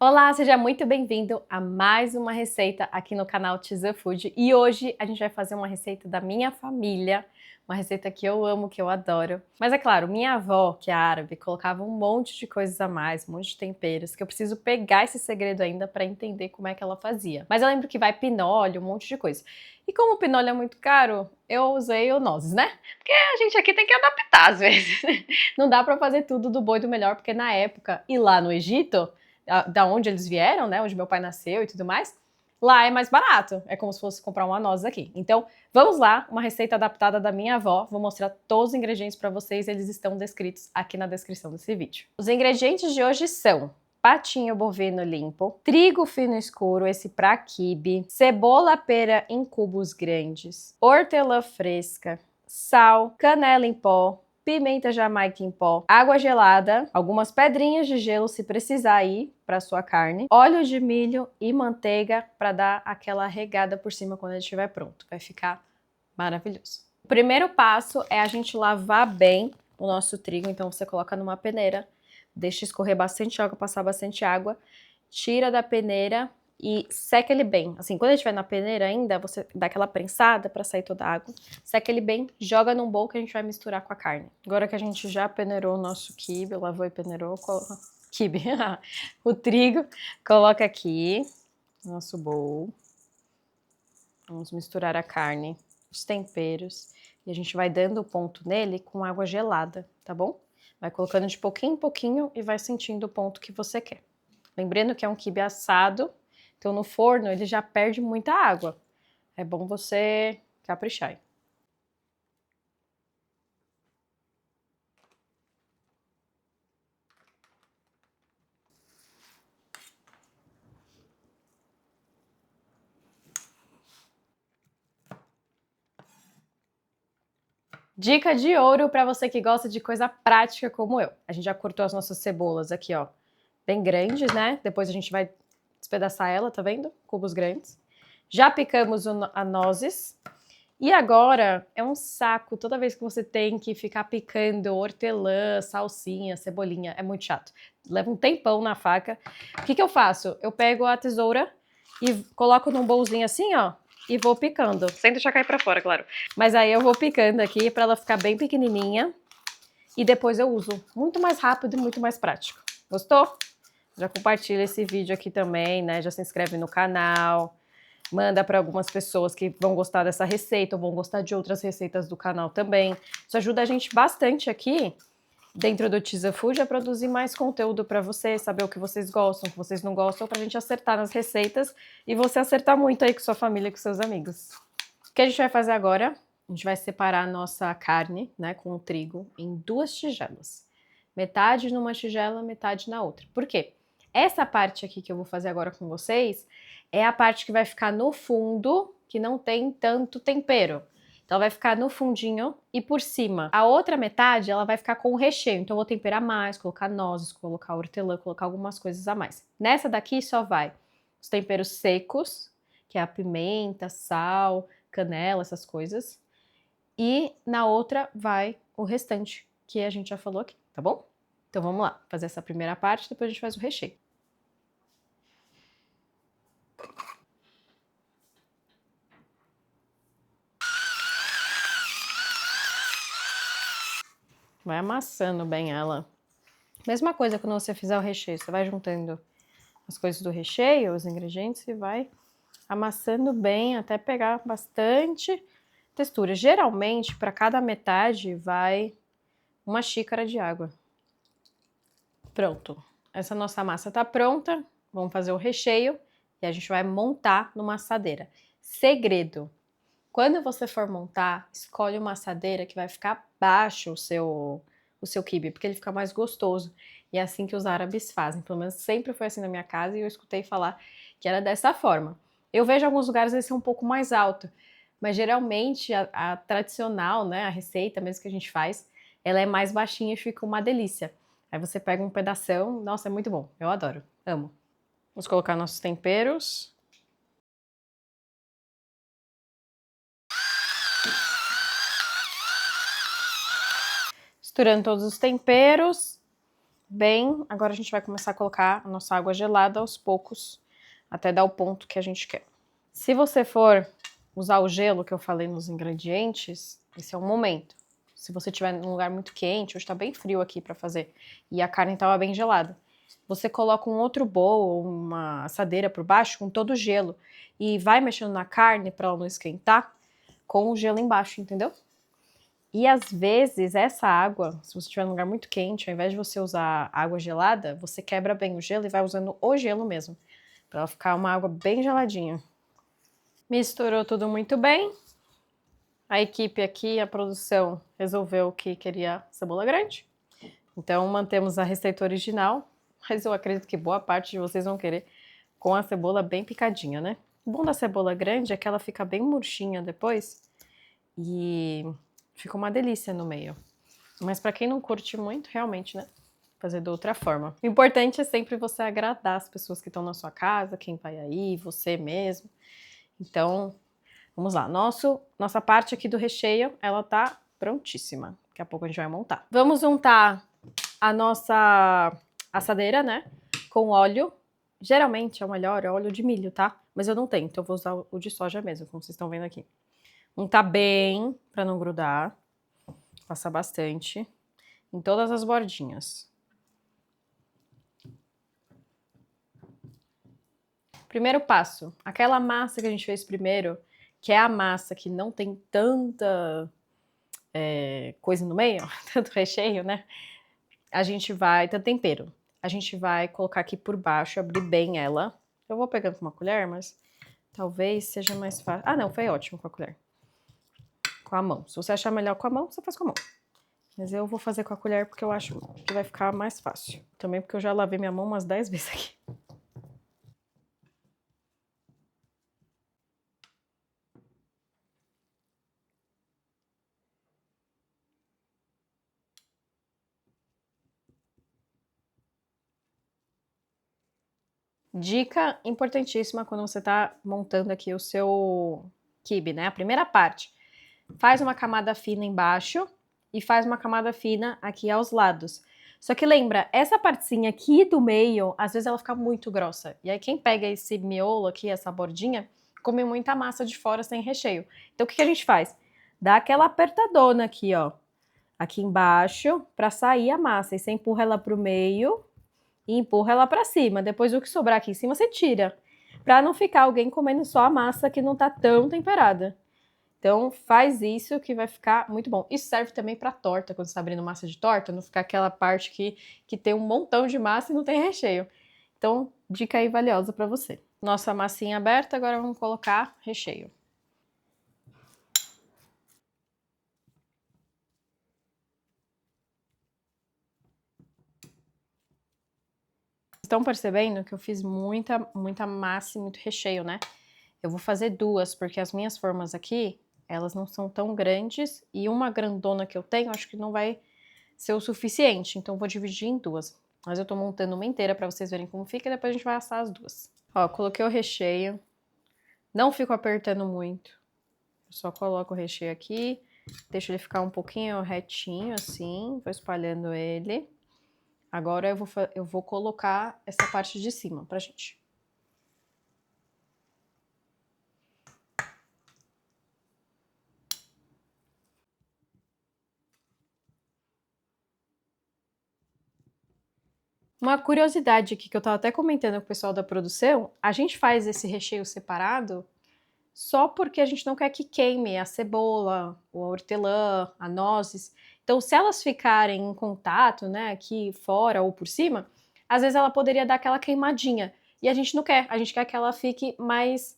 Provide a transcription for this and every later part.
Olá, seja muito bem-vindo a mais uma receita aqui no canal Tza Food. E hoje a gente vai fazer uma receita da minha família, uma receita que eu amo, que eu adoro. Mas é claro, minha avó, que é árabe, colocava um monte de coisas a mais, um monte de temperos, que eu preciso pegar esse segredo ainda para entender como é que ela fazia. Mas eu lembro que vai pinole, um monte de coisa. E como o pinole é muito caro, eu usei o nozes, né? Porque a gente aqui tem que adaptar às vezes. Não dá para fazer tudo do bom e do melhor, porque na época, e lá no Egito, da onde eles vieram, né, onde meu pai nasceu e tudo mais, lá é mais barato. É como se fosse comprar uma noz aqui. Então, vamos lá, uma receita adaptada da minha avó. Vou mostrar todos os ingredientes para vocês, eles estão descritos aqui na descrição desse vídeo. Os ingredientes de hoje são patinho bovino limpo, trigo fino escuro, esse pra quibe, cebola pera em cubos grandes, hortelã fresca, sal, canela em pó, pimenta jamaica em pó, água gelada, algumas pedrinhas de gelo se precisar aí para sua carne, óleo de milho e manteiga para dar aquela regada por cima quando ele estiver pronto. Vai ficar maravilhoso. O primeiro passo é a gente lavar bem o nosso trigo, então você coloca numa peneira, deixa escorrer bastante água, passar bastante água, tira da peneira e seca ele bem. Assim, quando ele estiver na peneira ainda, você dá aquela prensada para sair toda a água, seca ele bem, joga num bowl que a gente vai misturar com a carne. Agora que a gente já peneirou o nosso quibe, lavou e peneirou, quibe, o trigo, coloca aqui no nosso bowl. Vamos misturar a carne, os temperos, e a gente vai dando o ponto nele com água gelada, tá bom? Vai colocando de pouquinho em pouquinho e vai sentindo o ponto que você quer. Lembrando que é um quibe assado, então no forno ele já perde muita água. É bom você caprichar. Dica de ouro para você que gosta de coisa prática como eu. A gente já cortou as nossas cebolas aqui, ó, bem grandes, né? Depois a gente vai despedaçar ela, tá vendo? Cubos grandes. Já picamos a nozes. E agora é um saco toda vez que você tem que ficar picando hortelã, salsinha, cebolinha. É muito chato. Leva um tempão na faca. O que eu faço? Eu pego a tesoura e coloco num bolzinho assim, ó, e vou picando. Sem deixar cair pra fora, claro. Mas aí eu vou picando aqui pra ela ficar bem pequenininha. E depois eu uso. Muito mais rápido e muito mais prático. Gostou? Já compartilha esse vídeo aqui também, né? Já se inscreve no canal. Manda para algumas pessoas que vão gostar dessa receita ou vão gostar de outras receitas do canal também. Isso ajuda a gente bastante aqui dentro do Tza Food a produzir mais conteúdo para vocês, saber o que vocês gostam, o que vocês não gostam, para a gente acertar nas receitas e você acertar muito aí com sua família e com seus amigos. O que a gente vai fazer agora? A gente vai separar a nossa carne, né, com o trigo em duas tigelas. Metade numa tigela, metade na outra. Por quê? Essa parte aqui que eu vou fazer agora com vocês é a parte que vai ficar no fundo, que não tem tanto tempero. Então vai ficar no fundinho e por cima. A outra metade, ela vai ficar com o recheio. Então eu vou temperar mais, colocar nozes, colocar hortelã, colocar algumas coisas a mais. Nessa daqui só vai os temperos secos, que é a pimenta, sal, canela, essas coisas. E na outra vai o restante, que a gente já falou aqui, tá bom? Então vamos lá, fazer essa primeira parte, depois a gente faz o recheio. Vai amassando bem ela. Mesma coisa quando você fizer o recheio, você vai juntando as coisas do recheio, os ingredientes, e vai amassando bem até pegar bastante textura. Geralmente, para cada metade, vai uma xícara de água. Pronto. Essa nossa massa tá pronta. Vamos fazer o recheio e a gente vai montar numa assadeira. Segredo: quando você for montar, escolhe uma assadeira que vai ficar baixo o seu quibe, porque ele fica mais gostoso. E é assim que os árabes fazem. Pelo menos sempre foi assim na minha casa e eu escutei falar que era dessa forma. Eu vejo alguns lugares esse um pouco mais alto, mas geralmente a tradicional, né, a receita mesmo que a gente faz, ela é mais baixinha e fica uma delícia. Aí você pega um pedação, nossa, é muito bom. Eu adoro, amo. Vamos colocar nossos temperos. Misturando todos os temperos. bem. Agora a gente vai começar a colocar a nossa água gelada aos poucos, até dar o ponto que a gente quer. Se você for usar o gelo que eu falei nos ingredientes, esse é o momento. Se você estiver num lugar muito quente, hoje tá bem frio aqui para fazer, e a carne tava bem gelada, você coloca um outro bowl, uma assadeira por baixo com todo o gelo e vai mexendo na carne para ela não esquentar com o gelo embaixo, entendeu? E às vezes essa água, se você estiver num lugar muito quente, ao invés de você usar água gelada, você quebra bem o gelo e vai usando o gelo mesmo, para ela ficar uma água bem geladinha. Misturou tudo muito bem. A equipe aqui, a produção, resolveu que queria cebola grande. Então mantemos a receita original, mas eu acredito que boa parte de vocês vão querer com a cebola bem picadinha, né? O bom da cebola grande é que ela fica bem murchinha depois e fica uma delícia no meio. Mas para quem não curte muito, realmente, né? Fazer de outra forma. O importante é sempre você agradar as pessoas que estão na sua casa, quem vai aí, você mesmo. Então, vamos lá. Nossa parte aqui do recheio, ela tá prontíssima. Daqui a pouco a gente vai montar. Vamos untar a nossa assadeira, né? Com óleo. Geralmente é o melhor é óleo de milho, tá? Mas eu não tenho, então eu vou usar o de soja mesmo, como vocês estão vendo aqui. Untar bem, pra não grudar. Passar bastante em todas as bordinhas. Primeiro passo, aquela massa que a gente fez primeiro, que é a massa que não tem tanta coisa no meio, tanto recheio, né? A gente vai, tanto tempero, a gente vai colocar aqui por baixo, abrir bem ela. Eu vou pegando com uma colher, mas talvez seja mais fácil. Ah, não, foi ótimo com a colher. Com a mão. Se você achar melhor com a mão, você faz com a mão. Mas eu vou fazer com a colher porque eu acho que vai ficar mais fácil. Também porque eu já lavei minha mão umas 10 vezes aqui. Dica importantíssima quando você tá montando aqui o seu quibe, né? A primeira parte. Faz uma camada fina embaixo e faz uma camada fina aqui aos lados. Só que lembra, essa partezinha aqui do meio, às vezes ela fica muito grossa. E aí quem pega esse miolo aqui, essa bordinha, come muita massa de fora sem recheio. Então o que a gente faz? Dá aquela apertadona aqui, ó. Aqui embaixo, pra sair a massa. E você empurra ela pro meio e empurra ela pra cima. Depois o que sobrar aqui em cima você tira. Pra não ficar alguém comendo só a massa que não tá tão temperada. Então faz isso que vai ficar muito bom. Isso serve também para torta, quando você está abrindo massa de torta, não ficar aquela parte que tem um montão de massa e não tem recheio. Então, dica aí valiosa para você. Nossa massinha aberta, agora vamos colocar recheio. Estão percebendo que eu fiz muita massa e muito recheio, né? Eu vou fazer duas, porque as minhas formas aqui, elas não são tão grandes e uma grandona que eu tenho, acho que não vai ser o suficiente, então vou dividir em duas. Mas eu tô montando uma inteira pra vocês verem como fica e depois a gente vai assar as duas. Ó, coloquei o recheio, não fico apertando muito, eu só coloco o recheio aqui, deixo ele ficar um pouquinho retinho assim, vou espalhando ele. Agora eu vou colocar essa parte de cima pra gente. Uma curiosidade aqui que eu tava até comentando com o pessoal da produção, a gente faz esse recheio separado só porque a gente não quer que queime a cebola, o hortelã, a nozes. Então, se elas ficarem em contato, né, aqui fora ou por cima, às vezes ela poderia dar aquela queimadinha. E a gente não quer, a gente quer que ela fique mais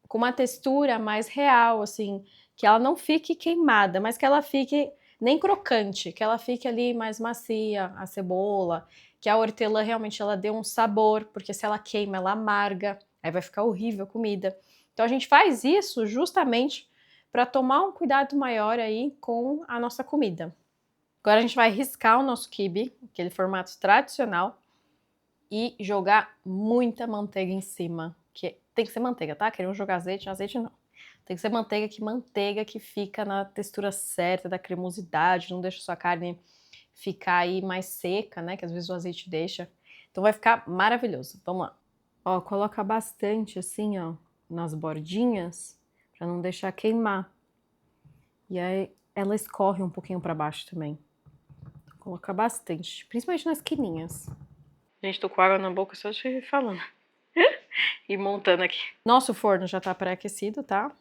com uma textura mais real, assim, que ela não fique queimada, mas que ela fique nem crocante, que ela fique ali mais macia, a cebola, que a hortelã realmente ela dê um sabor, porque se ela queima, ela amarga, aí vai ficar horrível a comida. Então a gente faz isso justamente para tomar um cuidado maior aí com a nossa comida. Agora a gente vai riscar o nosso quibe, aquele formato tradicional, e jogar muita manteiga em cima, que tem que ser manteiga, tá? Queremos jogar azeite, azeite não. Tem que ser manteiga que fica na textura certa, da cremosidade, não deixa sua carne ficar aí mais seca, né? Que às vezes o azeite deixa. Então vai ficar maravilhoso. Vamos lá. Ó, coloca bastante assim, ó, nas bordinhas, pra não deixar queimar. E aí ela escorre um pouquinho pra baixo também. Coloca bastante, principalmente nas quininhas. Gente, tô com água na boca só de falando. E montando aqui. Nosso forno já tá pré-aquecido, tá?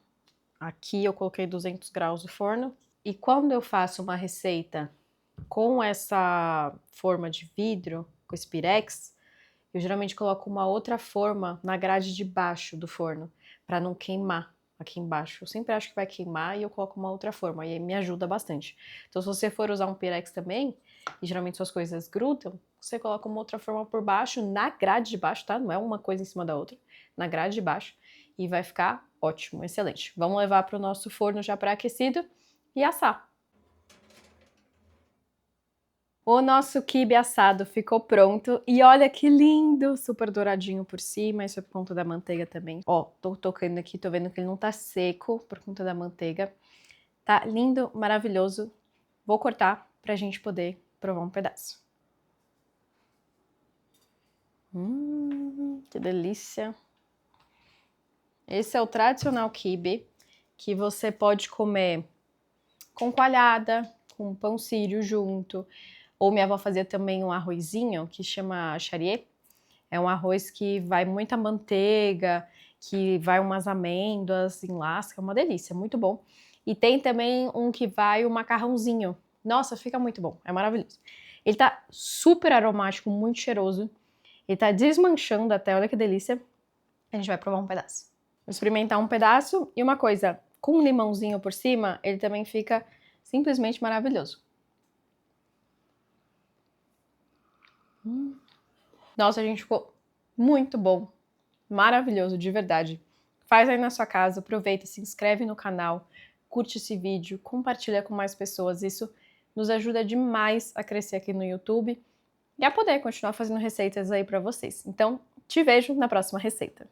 Aqui eu coloquei 200 graus no forno. E quando eu faço uma receita com essa forma de vidro, com esse pirex, eu geralmente coloco uma outra forma na grade de baixo do forno, para não queimar aqui embaixo. Eu sempre acho que vai queimar e eu coloco uma outra forma, e aí me ajuda bastante. Então se você for usar um pirex também, e geralmente suas coisas grudam, você coloca uma outra forma por baixo, na grade de baixo, tá? Não é uma coisa em cima da outra, na grade de baixo, e vai ficar ótimo, excelente. Vamos levar para o nosso forno já pré-aquecido e assar. O nosso quibe assado ficou pronto e olha que lindo, super douradinho por cima, isso é por conta da manteiga também. Ó, tô tocando aqui, tô vendo que ele não tá seco por conta da manteiga. Tá lindo, maravilhoso. Vou cortar pra gente poder provar um pedaço. Que delícia. Esse é o tradicional quibe, que você pode comer com coalhada, com pão sírio junto. Ou minha avó fazia também um arrozinho que chama charrier. É um arroz que vai muita manteiga, que vai umas amêndoas em lasca, é uma delícia, muito bom. E tem também um que vai o macarrãozinho. Nossa, fica muito bom, é maravilhoso. Ele tá super aromático, muito cheiroso. Ele tá desmanchando até, olha que delícia. A gente vai provar um pedaço. Vou experimentar um pedaço e uma coisa, com um limãozinho por cima, ele também fica simplesmente maravilhoso. Nossa, gente, ficou muito bom, maravilhoso, de verdade. Faz aí na sua casa, aproveita, se inscreve no canal, curte esse vídeo, compartilha com mais pessoas, isso nos ajuda demais a crescer aqui no YouTube e a poder continuar fazendo receitas aí pra vocês. Então, te vejo na próxima receita.